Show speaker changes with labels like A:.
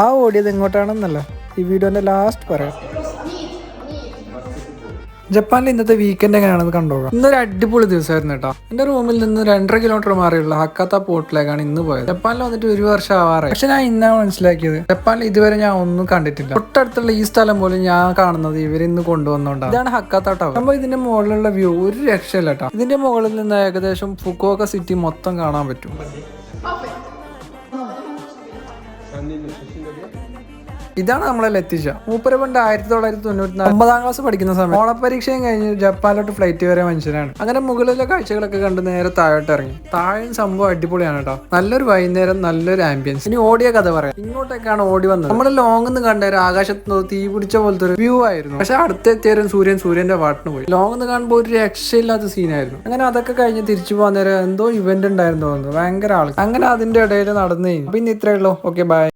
A: ആ ഓടിയത് എങ്ങോട്ടാണെന്നല്ല ഈ വീഡിയോന്റെ ലാസ്റ്റ് പറയാം. ജപ്പാനിൽ ഇന്നത്തെ വീക്കെൻഡ് എങ്ങനെയാണെന്ന് കണ്ടോളാം. ഇന്നൊരു അടിപൊളി ദിവസമായിരുന്നു കേട്ടോ. എന്റെ റൂമിൽ നിന്ന് 2.5 കിലോമീറ്റർ മാറിയുള്ള ഹക്കാത്ത പോർട്ടിലേക്കാണ് ഇന്ന് പോയത്. ജപ്പാനിൽ വന്നിട്ട് 1 വർഷം ആവാറായി. പക്ഷെ ഞാൻ ഇന്നാണ് മനസ്സിലാക്കിയത്, ജപ്പാനിൽ ഇതുവരെ ഞാൻ ഒന്നും കണ്ടിട്ടില്ല. തൊട്ടടുത്തുള്ള ഈ സ്ഥലം പോലും ഞാൻ കാണുന്നത് ഇവരിന്ന് കൊണ്ടുവന്നോണ്ടാണ്. ഇതാണ് ഹക്കാത്ത ടവർ. നമ്മൾ ഇതിന്റെ മുകളിലുള്ള വ്യൂ ഒരു രക്ഷയില്ല കേട്ടോ. ഇതിന്റെ മുകളിൽ നിന്ന് ഏകദേശം ഫുക്കുവോക്ക സിറ്റി മൊത്തം കാണാൻ പറ്റും. ഇതാണ് നമ്മളെ ലത്തീഷ. മൂപ്പര് പണ്ട് 1994 9ാം ക്ലാസ് പഠിക്കുന്ന സമയം ഓണപരീക്ഷയും കഴിഞ്ഞ് ജപ്പാനിലോട്ട് ഫ്ലൈറ്റ് വരെ മനുഷ്യനാണ്. അങ്ങനെ മുകളിലെ കാഴ്ചകളൊക്കെ കണ്ട് നേരെ താഴോട്ട് ഇറങ്ങി. താഴെ സംഭവം അടിപൊളിയാണ് കേട്ടോ. നല്ലൊരു വൈകുന്നേരം, നല്ലൊരു ആംബിയൻസ്. ഇനി ഓടിയ കഥ പറയാം. ഇങ്ങോട്ടേക്കാണ് ഓടി വന്നത്. നമ്മുടെ ലോങ് നിന്ന് കണ്ട ഒരു ആകാശത്ത് തീ പിടിച്ച പോലത്തെ ഒരു വ്യൂ ആയിരുന്നു. പക്ഷെ അടുത്തെത്തിയാലും സൂര്യന്റെ വാട്ടിന് പോയി. ലോങ് നിന്ന് കാണുമ്പോൾ ഒരു രക്ഷയില്ലാത്ത സീനായിരുന്നു. അങ്ങനെ അതൊക്കെ കഴിഞ്ഞ് തിരിച്ചു പോകാൻ നേരം എന്തോ ഇവന്റ് ഉണ്ടായിരുന്നു തോന്നുന്നു. ഭയങ്കര ആൾ. അങ്ങനെ അതിന്റെ ഇടയിൽ നടന്നു കഴിഞ്ഞു. പിന്നെ ഇത്രയേ ഉള്ളൂ. Okay, by.